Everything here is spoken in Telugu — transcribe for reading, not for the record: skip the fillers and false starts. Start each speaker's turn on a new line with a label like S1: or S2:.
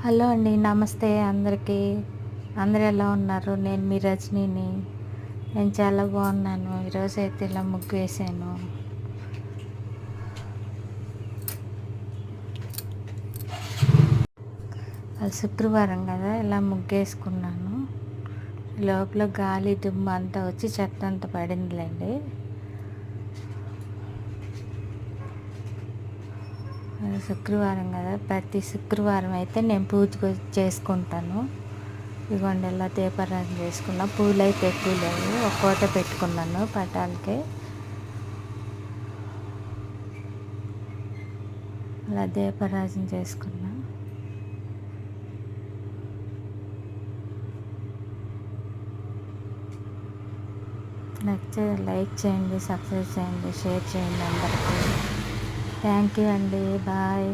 S1: హలో అండి, నమస్తే అందరికీ. అందరూ ఎలా ఉన్నారు? నేను మీ రజనీని. నేను చాలా బాగున్నాను. ఈరోజు అయితే ఇలా ముగ్గు వేసాను. అది శుక్రవారం కదా, ఇలా ముగ్గు వేసుకున్నాను. లోపల గాలి దుమ్ము అంతా వచ్చి చెత్త అంతా పడిందిలేండి. శుక్రవారం కదా, ప్రతి శుక్రవారం అయితే నేను పూజ చేసుకుంటాను. ఇదిగోండి ఇలా దీపారాధన చేసుకున్నా. పూలు అయితే ఎక్కువ లేవు, ఒక కోట పెట్టుకున్నాను పటాలకి. అలా దీపారాధన చేసుకున్నా. నచ్చితే లైక్ చేయండి, సబ్స్క్రైబ్ చేయండి, షేర్ చేయండి అందరికీ. థ్యాంక్ యూ అండి. బాయ్.